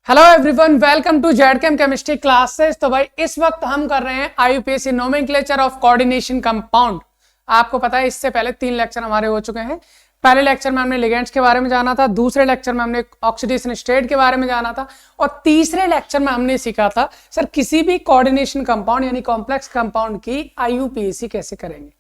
Hello everyone, welcome to जेडकेम chemistry classes. तो भाई इस वक्त हम कर रहे हैं IUPAC nomenclature of coordination compound. आपको पता है इससे पहले 3 लेक्चर हमारे हो चुके हैं। पहले लेक्चर में हमने लिगेंड्स के बारे में जाना था, दूसरे लेक्चर में हमने ऑक्सीडेशन स्टेट के बारे में जाना था और तीसरे लेक्चर में हमने सीखा था सर किसी भी कोऑर्डिनेशन कंपाउंड यानी कॉम्प्लेक्स कंपाउंड की आईयूपीएसी कैसे करेंगे।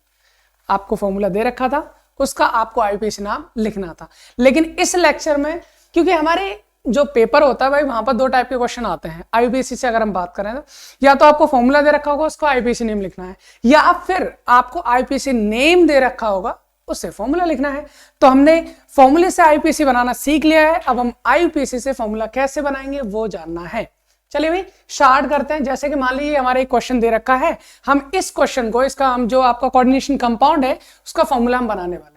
आपको फॉर्मूला दे रखा था, उसका आपको आईयूपीएसी नाम लिखना था। लेकिन इस लेक्चर में क्योंकि हमारे जो पेपर होता है भाई वहां पर 2 टाइप के क्वेश्चन आते हैं आईयूपीएसी से। अगर हम बात करें तो या तो आपको फॉर्मूला दे रखा होगा, उसको आईयूपीएसी नेम लिखना है, या फिर आपको आईयूपीएसी नेम दे रखा होगा, उससे फॉर्मूला लिखना है। तो हमने फॉर्मूले से आईयूपीएसी बनाना सीख लिया है, अब हम आईयूपीएसी से फॉर्मूला कैसे बनाएंगे वो जानना है। चलिए भाई स्टार्ट करते हैं। जैसे कि मान लीजिए हमारे एक क्वेश्चन दे रखा है, हम इस क्वेश्चन को, इसका हम जो आपका कोऑर्डिनेशन कंपाउंड है उसका फॉर्मूला हम बनाने वाले हैं।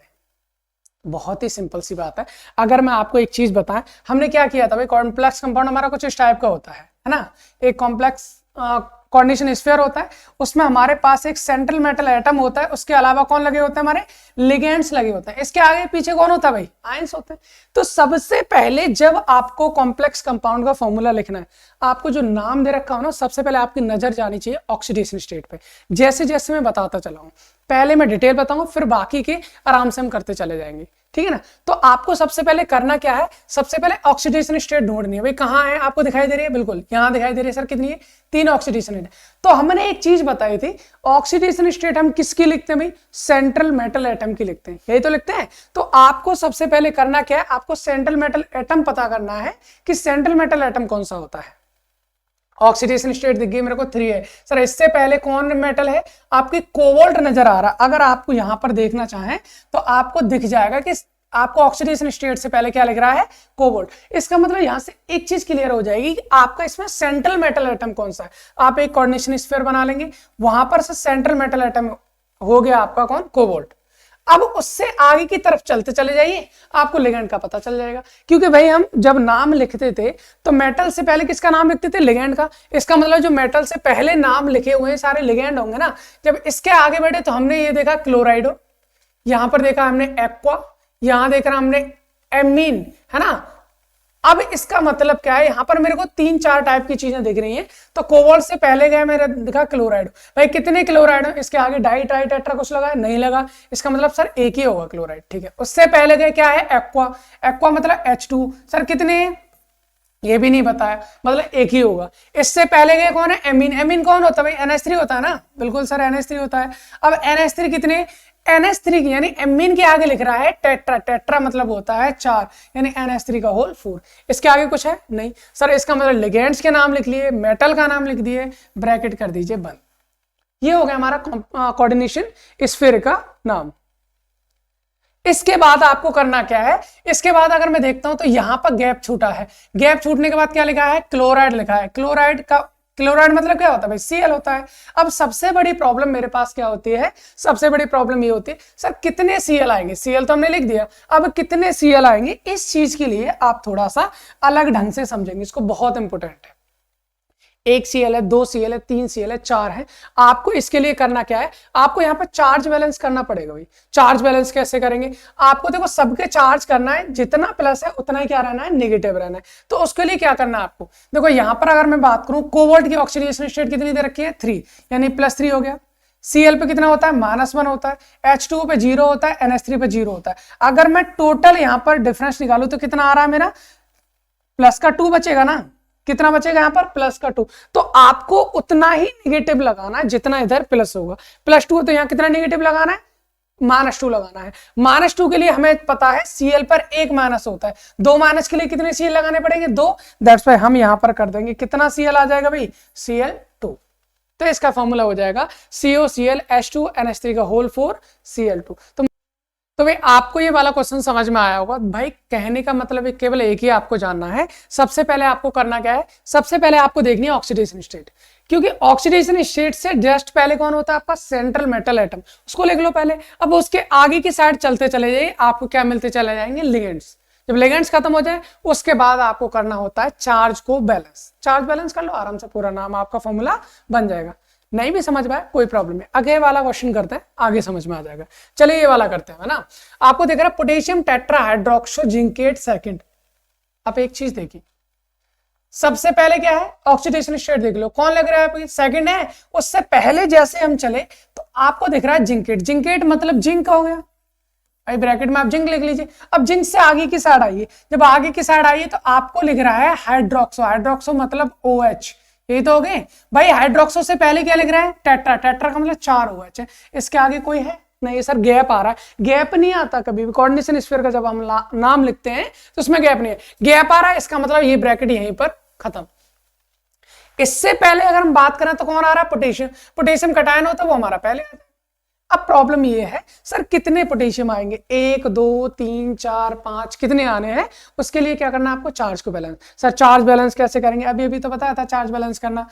बहुत ही सिंपल सी बात है। अगर मैं आपको एक चीज बताएं, हमने क्या किया था भाई, कॉम्प्लेक्स कंपाउंड हमारा कुछ इस टाइप का होता है ना। एक कॉम्प्लेक्स कोऑर्डिनेशन स्फीयर होता है, उसमें हमारे पास एक सेंट्रल मेटल एटम होता है, उसके अलावा कौन लगे होते हैं, हमारे लिगेंड्स लगे होते हैं। इसके आगे पीछे कौन होता है भाई, आयंस होते हैं। तो सबसे पहले जब आपको कॉम्प्लेक्स कंपाउंड का फॉर्मूला लिखना है, आपको जो नाम दे रखा हो ना, सबसे पहले आपकी नजर जानी चाहिए ऑक्सीडेशन स्टेट पे। जैसे जैसे मैं बताता चला हूं, पहले मैं डिटेल बताऊंगा, फिर बाकी के आराम से हम करते चले जाएंगे, ठीक है ना। तो आपको सबसे पहले करना क्या है, सबसे पहले ऑक्सीडेशन स्टेट ढूंढनी है। भाई कहां है, आपको दिखाई दे रही है, बिल्कुल यहां दिखाई दे रही है सर। कितनी है, 3 ऑक्सीडेशन स्टेट। तो हमने एक चीज बताई थी, ऑक्सीडेशन स्टेट हम किसकी लिखते हैं भाई, सेंट्रल मेटल एटम की लिखते हैं, यही तो लिखते हैं। तो आपको सबसे पहले करना क्या है, आपको सेंट्रल मेटल एटम पता करना है कि सेंट्रल मेटल एटम कौन सा होता है। ऑक्सीडेशन स्टेट दिख गई मेरे को 3 है सर। इससे पहले कौन मेटल है, आपकी कोबाल्ट नजर आ रहा। अगर आपको यहां पर देखना चाहें तो आपको दिख जाएगा कि आपको ऑक्सीडेशन स्टेट से पहले क्या लिख रहा है, कोबाल्ट। इसका मतलब यहां से एक चीज क्लियर हो जाएगी कि आपका इसमें सेंट्रल मेटल एटम कौन सा है। आप एक कोऑर्डिनेशन स्फीयर बना लेंगे, वहां पर से सेंट्रल मेटल एटम हो गया आपका कौन, कोबाल्ट। अब उससे आगे की तरफ चलते चले जाइए, आपको लिगेंड का पता चल जाएगा। क्योंकि भाई हम जब नाम लिखते थे तो मेटल से पहले किसका नाम लिखते थे, लिगेंड का। इसका मतलब जो मेटल से पहले नाम लिखे हुए हैं सारे लिगेंड होंगे ना। जब इसके आगे बढ़े तो हमने ये देखा क्लोराइडो, यहां पर देखा हमने एक्वा, यहां देख रहा हमने एमीन, है ना। अब इसका मतलब क्या है, यहां पर मेरे को 3-4 टाइप की चीजें दिख रही हैं। तो कोबाल्ट से पहले गए मेरे दिखा क्लोराइड। भाई कितने क्लोराइड है, इसके आगे डाई ट्राई टेट्रा कुछ लगा है, नहीं लगा। इसका मतलब सर एक ही होगा क्लोराइड, ठीक है। उससे पहले गए क्या है, एक्वा। एक्वा मतलब H2 सर कितने, ये भी नहीं बताया, मतलब एक ही होगा। इससे पहले गए कौन है, एमीन। एमीन कौन होता है भाई, NH3 होता है ना, बिल्कुल सर NH3 होता है। अब NH3 कितने, NH3 की यानी एमीन के आगे लिख रहा है टेट्रा। टेट्रा मतलब होता है 4, यानी NH3 का होल 4। इसके आगे कुछ है नहीं सर। इसका मतलब लिगेंड्स के नाम लिख लिए, मेटल का नाम लिख दिए, ब्रैकेट कर दीजिए बंद। ये हो गया हमारा कोऑर्डिनेशन स्फीयर का नाम। इसके बाद आपको करना क्या है, इसके बाद अगर मैं देखता हूं तो यहां पर गैप छूटा है। गैप छूटने के बाद क्या लिखा है, क्लोराइड लिखा है। क्लोराइड मतलब क्या होता है भाई, Cl होता है। अब सबसे बड़ी प्रॉब्लम मेरे पास क्या होती है, सबसे बड़ी प्रॉब्लम ये होती है सर कितने Cl आएंगे। Cl तो हमने लिख दिया, अब कितने Cl आएंगे, इस चीज के लिए आप थोड़ा सा अलग ढंग से समझेंगे, इसको बहुत इंपॉर्टेंट है। 1 Cl है, 2 Cl है, 3 Cl है, 4 है। आपको इसके लिए करना क्या है, आपको यहाँ पर चार्ज बैलेंस करना पड़ेगा भाई। चार्ज बैलेंस कैसे करेंगे, आपको देखो सबके चार्ज करना है, जितना प्लस है उतना ही क्या रहना है, नेगेटिव रहना है। तो उसके लिए क्या करना है आपको, देखो यहाँ पर अगर मैं बात करूं, कोबाल्ट की ऑक्सीडेशन स्टेट कितनी दे रखी है, 3, यानी +3 हो गया। Cl पे कितना होता है, -1 होता है। H2O पे 0 होता है, NH3 पे 0 होता है। अगर मैं टोटल यहाँ पर डिफरेंस निकालू तो कितना आ रहा है मेरा, प्लस का 2 बचेगा ना। कितना बचेगा यहाँ पर, प्लस का 2। तो आपको उतना ही नेगेटिव लगाना है जितना इधर प्लस होगा। +2 तो यहाँ कितना नेगेटिव लगाना है, -2 लगाना है। -2 के लिए हमें पता है Cl पर 1 माइनस होता है। 2 माइनस के लिए कितने Cl लगाने पड़ेंगे, 2। दैट्स व्हाई हम यहाँ पर कर देंगे, कितना Cl आ जाएगा भाई, Cl2। तो इसका फॉर्मूला हो जाएगा COCl H2 NH3 का होल 4 Cl2। तो भाई आपको ये वाला क्वेश्चन समझ में आया होगा। भाई कहने का मतलब है केवल एक ही आपको जानना है। सबसे पहले आपको करना क्या है, सबसे पहले आपको देखनी है ऑक्सीडेशन स्टेट। क्योंकि ऑक्सीडेशन स्टेट से जस्ट पहले कौन होता है आपका, सेंट्रल मेटल एटम, उसको लिख लो पहले। अब उसके आगे की साइड चलते चले जाइए, आपको क्या मिलते चले जाएंगे, लिगेंड्स। जब लिगेंड्स खत्म हो जाए उसके बाद आपको करना होता है चार्ज को बैलेंस। चार्ज बैलेंस कर लो आराम से, पूरा नाम आपका फॉर्मूला बन जाएगा। नहीं भी समझ में आए कोई प्रॉब्लम नहीं, आगे वाला क्वेश्चन करते हैं, आगे समझ में आ जाएगा। चलिए ये वाला करते हैं, है ना। आपको देख रहा है पोटेशियम टेट्राहाइड्रोक्सो जिंकेट सेकंड। आप एक चीज देखिए, सबसे पहले क्या है, ऑक्सीडेशन स्टेट देख लो, कौन लग रहा है आपकी, सेकंड है। उससे पहले जैसे हम चले तो आपको दिख रहा है जिंकेट, जिंकेट मतलब जिंक हो गया भाई, ब्रैकेट में आप जिंक लिख लीजिए। अब जिंक से आगे की साइड आइए, जब आगे की साइड आइए तो आपको लिख रहा है हाइड्रोक्सो, हाइड्रोक्सो मतलब OH, यही तो हो गए भाई। हाइड्रोक्सो से पहले क्या लिख रहा है, टेट्रा, टेट्रा का मतलब 4 OH है। इसके आगे कोई है नहीं सर, गैप आ रहा है, गैप नहीं आता कभी भी कोऑर्डिनेशन स्फीयर का, जब हम नाम लिखते हैं तो उसमें गैप नहीं है, गैप आ रहा है, इसका मतलब ये ब्रैकेट यहीं पर खत्म। इससे पहले अगर हम बात करें तो कौन आ रहा है, पोटेशियम, पोटेशियम कटायन होता है वो हमारा पहले आता है। अब प्रॉब्लम ये है सर कितने पोटेशियम आएंगे, 1 2 3 4 5 कितने आने हैं, उसके लिए क्या करना है आपको, चार्ज को बैलेंस। सर चार्ज बैलेंस कैसे करेंगे, अभी अभी तो बताया था चार्ज बैलेंस करना।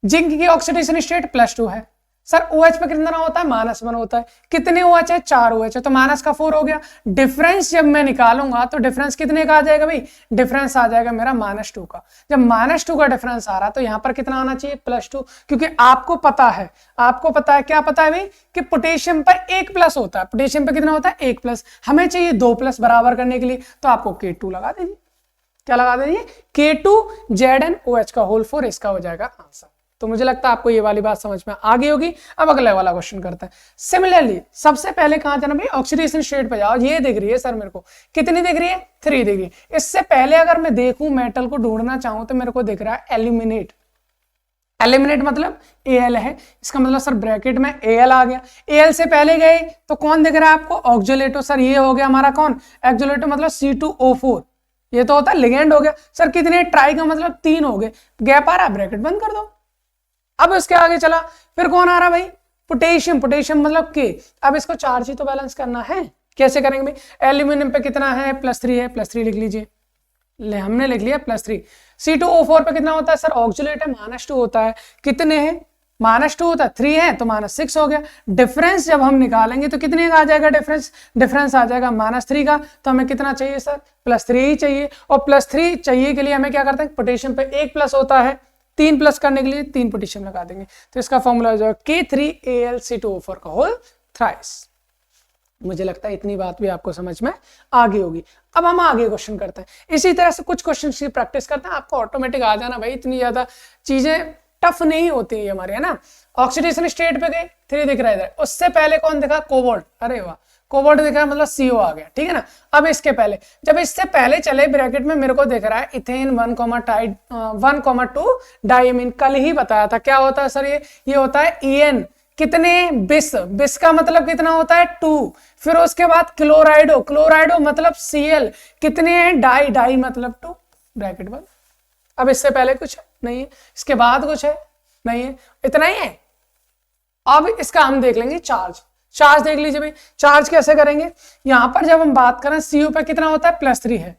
जिंक की ऑक्सीडेशन स्टेट +2 है सर, OH पे कितना होता है, -1 होता है, कितने OH है, 4 OH है, तो माइनस का 4 हो गया। डिफरेंस जब मैं निकालूंगा तो डिफरेंस कितने का आ जाएगा भाई, डिफरेंस आ जाएगा मेरा -2 का। जब -2 का डिफरेंस आ रहा तो यहां पर कितना आना चाहिए, +2, क्योंकि आपको पता है, क्या पता है भाई कि पोटेशियम पर 1+ होता है, पोटेशियम पर कितना होता है, 1+, हमें चाहिए 2+ बराबर करने के लिए, तो आपको K2 लगा दीजिए, क्या लगा दीजिए, K2ZnOH का होल 4, इसका हो जाएगा आंसर। तो मुझे लगता है आपको ये वाली बात समझ में आ गई होगी। अब अगले वाला क्वेश्चन करते हैं। सिमिलरली सबसे पहले कहां जाना भाई, ऑक्सीडेशन स्टेट पे जाओ। ये दिख रही है सर मेरे को, कितनी दिख रही है, 3 दिख रही है। इससे पहले अगर मैं देखूं मेटल को ढूंढना चाहूं तो मेरे को दिख रहा है एल्यूमिनेट, एलिमिनेट मतलब Al है, इसका मतलब सर ब्रैकेट में Al आ गया। Al से पहले गए तो कौन दिख रहा है आपको, ऑक्सोलेटो, सर ये हो गया हमारा कौन, ऑक्सोलेटो मतलब C2O4, ये तो होता है लिगेंड हो गया। सर कितने, ट्राई का मतलब 3 हो गए, गैप आ रहा है, ब्रैकेट बंद कर दो। अब इसके आगे चला, फिर कौन आ रहा भाई, पोटेशियम, पोटेशियम मतलब K। अब इसको चार्ज ही तो बैलेंस करना है, कैसे करेंगे भाई, एल्यूमिनियम पे कितना है, +3 है, +3 लिख लीजिए, ले हमने लिख लिया +3। C2O4 पे कितना होता है सर, ऑक्सोलेट है, -2 होता है, कितने हैं, -2 होता है, 3 है तो -6 हो गया। डिफरेंस जब हम निकालेंगे तो कितने का आ जाएगा डिफरेंस, डिफरेंस आ जाएगा -3 का। तो हमें कितना चाहिए सर, +3 ही चाहिए, और +3 चाहिए के लिए हमें क्या करते हैं, पोटेशियम पे 1+ होता है, 3+ करने के लिए 3 पोटेशियम लगा देंगे, तो इसका फॉर्मूला हो जाएगा K3Al C2O4 का होल थ्राइस। मुझे लगता है इतनी बात भी आपको समझ में आ गई होगी। अब हम आगे क्वेश्चन करते हैं, इसी तरह से कुछ क्वेश्चन की प्रैक्टिस करते हैं, आपको ऑटोमेटिक आ जाना भाई, इतनी ज्यादा चीजें टफ नहीं होती है हमारे, है ना। ऑक्सीडेशन स्टेट पे गए, 3 दिख रहा है इधर, उससे पहले कौन दिखा, कोबाल्ट, अरे वाह, कोबाल्ट दिख रहा है मतलब CO आ गया, ठीक है ना। अब इसके पहले, जब इससे पहले चले ब्रैकेट में मेरे को दिख रहा है इथेन 1,2 डाइमीन, कल ही बताया था क्या होता है सर, ये होता है EN, कितने, 20 का मतलब कितना होता है, 2। फिर उसके बाद क्लोराइडो, क्लोराइडो मतलब Cl, कितने हैं, डाई मतलब 2, ब्रैकेट बंद। अब इससे पहले कुछ नहीं है, इसके बाद कुछ है नहीं है, इतना ही है। अब इसका हम देख लेंगे चार्ज, चार्ज देख लीजिए भाई, चार्ज कैसे करेंगे। यहां पर जब हम बात करें CO पे कितना होता है, +3 है,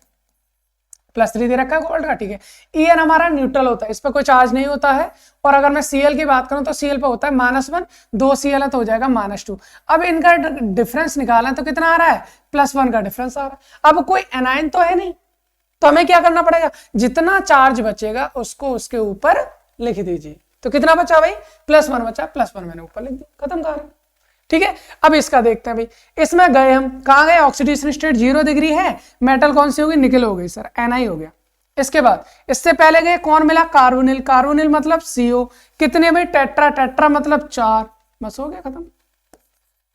+3 दे रखा है कोबाल्ट का, ठीक है। EN हमारा न्यूट्रल होता है, इस पर कोई चार्ज नहीं होता है। और अगर मैं Cl की बात करूं तो Cl पे होता है -1, 2 Cl है तो हो जाएगा -2। अब इनका डिफरेंस निकालना तो कितना आ रहा है, +1 का डिफरेंस आ रहा है। अब कोई एनाइन तो है नहीं, तो हमें क्या करना पड़ेगा, जितना चार्ज बचेगा उसको उसके ऊपर लिख दीजिए। तो कितना बचा भाई, +1 बचा, +1 मैंने ऊपर लिख दिया, खत्म कहानी, ठीक है। अब इसका देखते हैं भाई, इसमें गए हम, कहां गए, ऑक्सीडेशन स्टेट 0 डिग्री है, मेटल कौन सी होगी, निकल हो गई सर, Ni हो गया। इसके बाद इससे पहले गए, कौन मिला, कार्बोनिल, कार्बोनिल मतलब CO, कितने भाई, टेट्रा, टेट्रा मतलब 4, बस हो गया खत्म।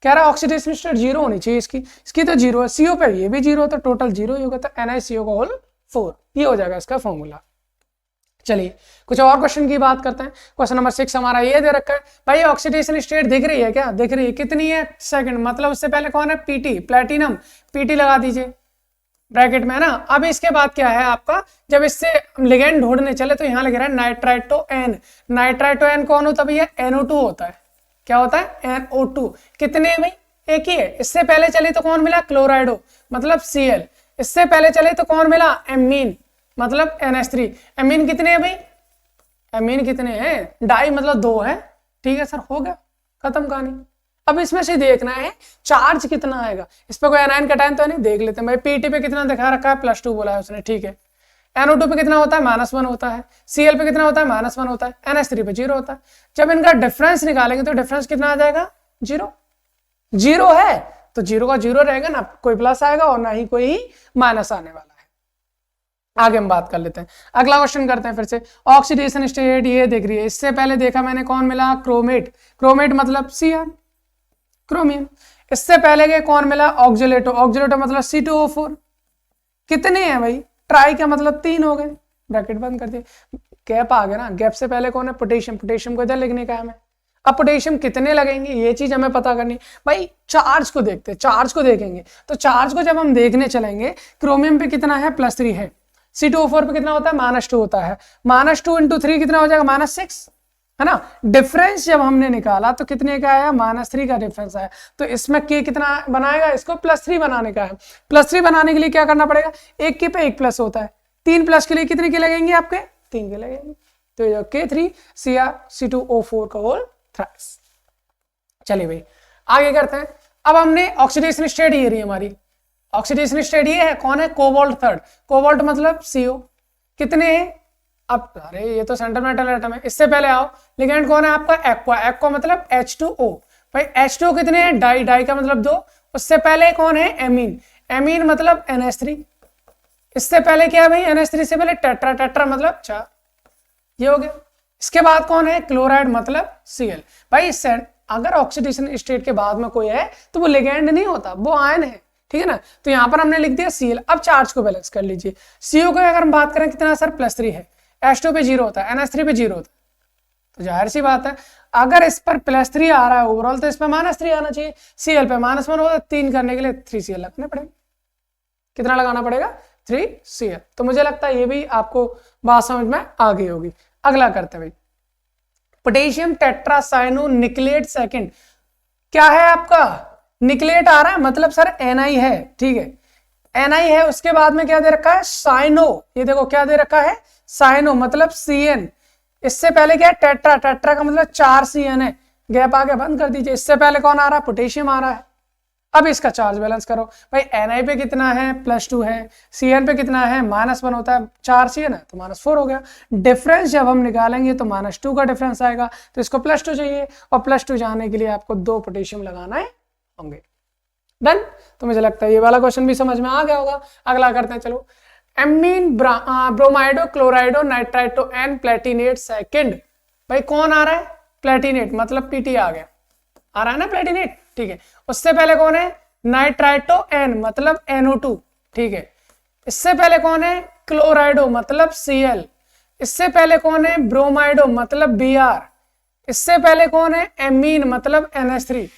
कह रहा है ऑक्सीडेशन स्टेट 0 होनी चाहिए इसकी तो 0 है, CO पे ये भी 0, तो टोटल 0 ही होगा, तो NiCO का होल 4, ये हो जाएगा इसका फॉर्मूला। चलिए कुछ और क्वेश्चन की बात करते हैं। क्वेश्चन नंबर 6 हमारा ये दे रखा है भाई, ऑक्सीडेशन स्टेट दिख रही है क्या, दिख रही है, कितनी है, सेकंड, मतलब उससे पहले कौन है, PT, प्लेटिनम, PT लगा दीजिए ब्रैकेट में, है ना। अब इसके बाद क्या है आपका, जब इससे लिगेंड ढूंढने चले तो यहाँ लग रहा है नाइट्राइटो N, नाइट्राइटो N कौन होता है भैया, NO2 होता है, क्या होता है, NO2, कितने है भाई, एक ही है। इससे पहले चले तो कौन मिला, क्लोराइडो मतलब Cl, इससे पहले चले तो कौन मिला, एमीन मतलब NH3, एमीन कितने हैं भाई, एमीन कितने हैं, डाई मतलब 2 है, ठीक है सर, हो गया खत्म कहानी। अब इसमें से देखना है चार्ज कितना आएगा, इस पे कोई एनायन कैटायन तो नहीं, देख लेते हैं भाई। PT पे कितना दिखा रखा है, +2 बोला है उसने, ठीक है। NO2 पे कितना होता है, -1 होता है। Cl पे कितना होता है, -1 होता है। NH3 पे 0 होता है। जब इनका डिफरेंस निकालेंगे तो डिफरेंस कितना आ जाएगा, 0, 0 है तो 0 का 0 रहेगा ना, कोई प्लस आएगा और ना ही कोई माइनस आने वाला है। आगे हम बात कर लेते हैं, अगला क्वेश्चन करते हैं फिर से। ऑक्सीडेशन स्टेट ये देख रही है, इससे पहले देखा मैंने कौन मिला, क्रोमेट, क्रोमेट मतलब Cr, क्रोमियम। इससे पहले के कौन मिला, ऑक्जेलेटो, ऑक्जेलेटो मतलब C2O4। कितने हैं भाई, ट्राई का मतलब 3 हो गए, ब्रैकेट बंद कर दिए, गैप आ गया ना, गैप से पहले कौन है, पोटेशियम, पोटेशियम को इधर लिखने का है हमें। अब पोटेशियम कितने लगेंगे ये चीज हमें पता करनी, भाई चार्ज को देखते हैं, चार्ज को देखेंगे तो चार्ज को जब हम देखने चलेंगे, क्रोमियम पे कितना है, +3 है, C2O4 पे कितना होता है, -2 होता है, -2 × 3 कितना हो जाएगा, -6 है ना। डिफरेंस जब हमने निकाला तो कितने का आया, -3 का डिफरेंस आया, तो इसमें के कितना बनाएगा, इसको +3 बनाने का है। +3 बनाने के लिए क्या करना पड़ेगा, एक के पे एक प्लस होता है, 3 प्लस के लिए कितने के लगेंगे आपके, 3 के लगेंगे, तो ये K3 Cr(C2O4) का होल थ्राइस। चलिए भाई आगे करते हैं। अब हमने ऑक्सीडेशन स्टेट ये रही हमारी, ऑक्सीडेशन स्टेट ये है, कौन है, कोबाल्ट 3, कोबाल्ट मतलब CO, कितने हैं, अब अरे ये तो सेंटर मेटल एटम है, इससे पहले आओ, लिगेंड कौन है आपका, एक्वा, एक्वा मतलब H2O, भाई H2O कितने हैं, डाई, डाई का मतलब 2, उससे पहले कौन है, एमीन, एमीन मतलब NH3, इससे पहले क्या है भाई, NH3 से पहले टेट्रा, टेट्रा मतलब 4, ये हो गया। इसके बाद कौन है, क्लोराइड मतलब Cl। भाई अगर ऑक्सीडेशन स्टेट के बाद में कोई है तो वो लिगेंड नहीं होता, वो आयन है, ठीक है ना, तो यहां पर हमने लिख दिया Cl। अब चार्ज को बैलेंस कर लीजिए, CO को अगर हम बात करें कितना सर, +3 है, H2 पे 0 होता है, NH3 पे 0 होता है, तो जाहिर सी बात है अगर इस पर +3 आ रहा है ओवरऑल तो इस पर -3 आना चाहिए, Cl पे -1 होता है, 3 करने के लिए 3Cl लगने पड़ेगा, कितना लगाना पड़ेगा, 3Cl। तो मुझे लगता है ये भी आपको बात समझ में आ गई होगी। अगला करते हैं भाई, पोटेशियम टेट्रासाइनो निकलेट सेकंड, क्या है आपका, निकलेट आ रहा है मतलब सर Na है, ठीक है, Na है, उसके बाद में क्या दे रखा है, साइनो, ये देखो क्या दे रखा है, साइनो मतलब Cn, इससे पहले क्या है, टेट्रा, टेट्रा का मतलब 4 Cn है, गैप आगे बंद कर दीजिए, इससे पहले कौन आ रहा है, पोटेशियम आ रहा है। अब इसका चार्ज बैलेंस करो, भाई Na पे कितना है, +2 है, Cn पे कितना है, -1 होता है, 4 Cn है तो -4 हो गया। डिफरेंस जब हम निकालेंगे तो -2 का डिफरेंस आएगा, तो इसको +2 चाहिए, और +2 जाने के लिए आपको 2 पोटेशियम लगाना है होंगे। डन, तो मुझे लगता है ये वाला क्वेश्चन भी समझ में आ गया होगा। अगला करते हैं, चलो, amine ब्रोमाइडो क्लोराइडो nitrito N Palatinate second, भाई कौन आ रहा है, प्लेटिनेट मतलब PT आ गया, आ रहा है ना प्लेटिनेट, ठीक है। उससे पहले कौन है, नाइट्राइटो एन मतलब NO2, ठीक है। इससे पहले कौन है, क्लोराइडो मतलब Cl, इससे पहले कौन है, ब्रोमाइडो मतलब Br, इससे पहले कौन है, एमीन मतलब NH3।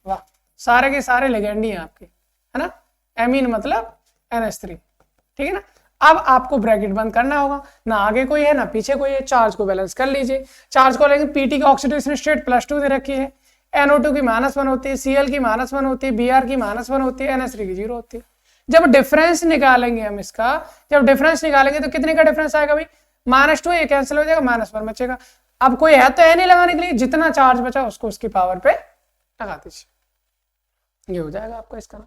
वाह, सारे के सारे लिगेंड ही हैं आपके, है ना, एमीन मतलब NH3, ठीक है ना। अब आपको ब्रैकेट बंद करना होगा, ना आगे कोई है ना पीछे कोई है, चार्ज को बैलेंस कर लीजिए। चार्ज को लेंगे, PT की ऑक्सीडेशन स्टेट +2 दे रखी है, NO2 की -1 होती है, Cl की -1 होती है, Br की -1 होती है, NH3 की 0 होती है। जब डिफरेंस निकालेंगे हम इसका, जब डिफरेंस निकालेंगे तो कितने का डिफरेंस आएगा भाई, -2, ये कैंसिल हो जाएगा, -1 बचेगा। अब कोई है तो है नहीं लगाने के लिए, जितना चार्ज बचा उसको उसकी पावर पे लगा दीजिए, ये हो जाएगा आपका इसका ना,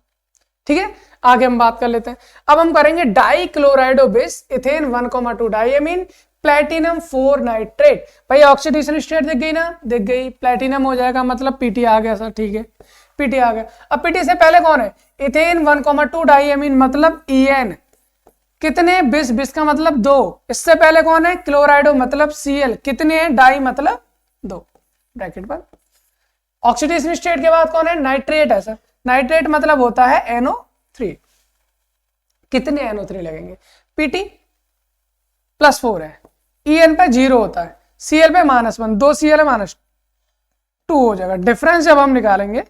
ठीक है। आगे हम बात कर लेते हैं, अब हम करेंगे die क्लोराइडो base ethane 1,2 डाईएमीन platinum 4 nitrate. भाई ऑक्सीडेशन स्टेट दिख गई ना, दिख गई, प्लेटिनम हो जाएगा मतलब PT आ गया सर, ठीक है, PT आ गया। अब PT से पहले कौन है, इथेन 1,2 डाईएमीन मतलब En, कितने, 20, 20 का मतलब 2, इससे पहले कौन है, क्लोराइडो मतलब Cl, कितने हैं, डाई मतलब 2, ब्रैकेट बंद। ऑक्सीडेशन स्टेट के बाद कौन है, नाइट्रेट है सर, नाइट्रेट मतलब होता है NO3, कितने NO3 लगेंगे, PT +4 है, En पे 0 होता है, Cl पे -1, 2 Cl है, -2 हो जाएगा। डिफरेंस जब हम निकालेंगे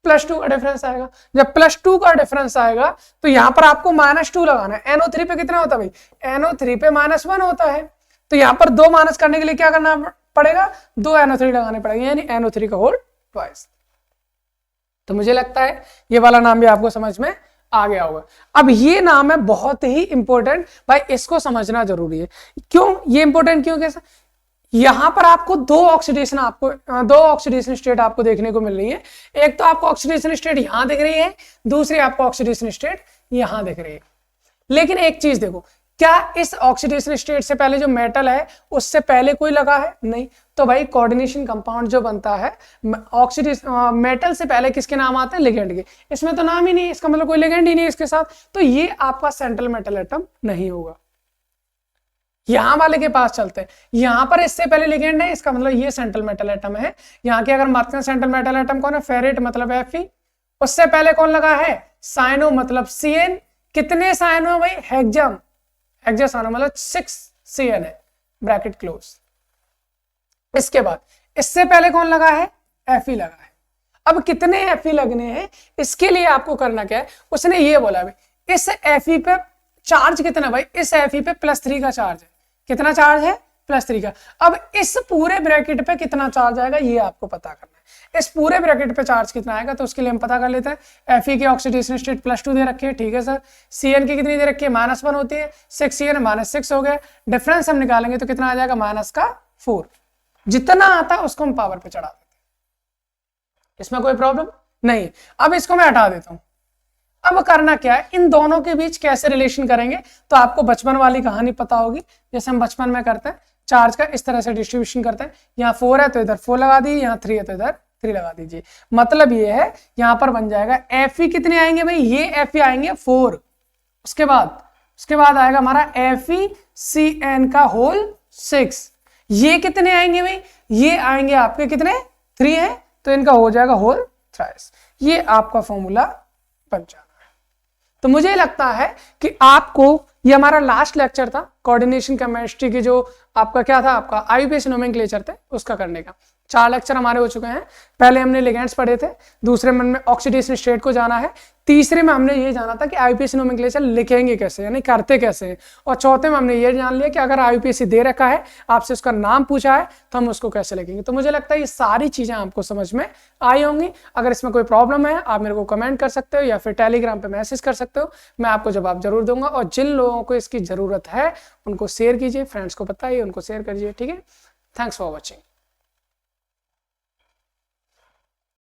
+2 का डिफरेंस आएगा, जब +2 का डिफरेंस आएगा तो यहां पर आपको -2 लगाना है। NO3 पे कितना होता है भाई, NO3 पे -1 होता है, तो यहां पर 2 माइनस करने के लिए क्या करना पड़ेगा, 2 NO3 लगाने पड़ेंगे, यानी NO3 का होल ट्वाइस। तो मुझे लगता है ये वाला नाम भी आपको समझ में आ गया होगा। अब ये नाम है बहुत ही इंपॉर्टेंट, भाई इसको समझना जरूरी है। क्यों ये इंपॉर्टेंट, क्यों, कैसा, यहां पर आपको दो ऑक्सीडेशन स्टेट आपको देखने को मिल रही है। एक तो आपको ऑक्सीडेशन स्टेट यहां दिख रही है, दूसरी आपको ऑक्सीडेशन स्टेट यहां दिख रही है। लेकिन एक चीज देखो, क्या इस ऑक्सीडेशन स्टेट से पहले जो मेटल है उससे पहले कोई लगा है? नहीं। तो भाई कोऑर्डिनेशन कंपाउंड जो बनता है ऑक्सीडेशन मेटल से पहले किसके नाम आते हैं? लिगेंड के। इसमें तो नाम ही नहीं, इसका मतलब कोई लिगेंड ही नहीं है इसके साथ, तो ये आपका सेंट्रल मेटल एटम नहीं होगा। यहां वाले के पास चलते हैं, यहां पर इससे पहले लिगेंड है, इसका मतलब ये सेंट्रल मेटल एटम है। यहाँ की अगर बात करें सेंट्रल मेटल एटम कौन है? फेरेट मतलब Fe। उससे पहले कौन लगा है? साइनो मतलब Cn। कितने साइनो है भाई? हेक्सम, हेक्सासाइनो मतलब 6 Cn है, ब्रैकेट क्लोज। इसके बाद इससे पहले कौन लगा है? Fe लगा है। अब कितने Fe लगने हैं इसके लिए आपको करना क्या है? उसने ये बोला भाई इस Fe पे चार्ज कितना? भाई इस Fe पे +3 का चार्ज है। कितना चार्ज है? +3 का। अब इस पूरे ब्रैकेट पे कितना चार्ज आएगा ये आपको पता करना है। इस पूरे ब्रैकेट पे चार्ज कितना आएगा तो उसके लिए हम पता कर लेते हैं। Fe की ऑक्सीडेशन स्टेट +2 दे रखी है, ठीक है सर। Cn की कितनी दे रखी है? -1 होती है, 6 Cn -6 हो गया। डिफरेंस हम निकालेंगे तो कितना आ जाएगा? -4। जितना आता है उसको हम पावर पे चढ़ा देते हैं, इसमें कोई प्रॉब्लम नहीं। अब इसको मैं हटा देता हूं। अब करना क्या है? इन दोनों के बीच कैसे रिलेशन करेंगे? तो आपको बचपन वाली कहानी पता होगी, जैसे हम बचपन में करते हैं चार्ज का इस तरह से डिस्ट्रीब्यूशन करते हैं। यहाँ 4 है तो इधर 4 लगा दीजिए, यहाँ 3 है तो इधर 3 लगा दीजिए। मतलब ये है यहाँ पर बन जाएगा Fe कितने आएंगे भाई? ये Fe आएंगे 4। उसके बाद आएगा हमारा FeCN का होल 6। ये कितने आएंगे भाई? ये आएंगे आपके कितने? 3 है तो इनका हो जाएगा होल थ्राइस। ये आपका फॉर्मूला बन जाएगा। तो मुझे लगता है कि आपको ये हमारा लास्ट लेक्चर था कोऑर्डिनेशन केमिस्ट्री की, जो आपका क्या था? आपका IUPAC नोमेनक्लेचर थे उसका करने का। 4 लेक्चर हमारे हो चुके हैं। पहले हमने लिगेंड्स पढ़े थे, दूसरे में हमने ऑक्सीडेशन स्टेट को जाना है, तीसरे में हमने ये जाना था कि IUPAC नोमेनक्लेचर लिखेंगे कैसे, यानी करते कैसे हैं, और चौथे में हमने ये जान लिया कि अगर IUPAC दे रखा है, आपसे उसका नाम पूछा है तो हम उसको कैसे लिखेंगे। तो मुझे लगता है ये सारी चीजें आपको समझ में आई होंगी। अगर इसमें कोई प्रॉब्लम है आप मेरे को कमेंट कर सकते हो या फिर टेलीग्राम पे मैसेज कर सकते हो, मैं आपको जवाब जरूर दूंगा। और जिन लोगों को इसकी जरूरत है उनको शेयर कीजिए, फ्रेंड्स को बताइए, उनको शेयर करिए, ठीक है। Thanks for watching.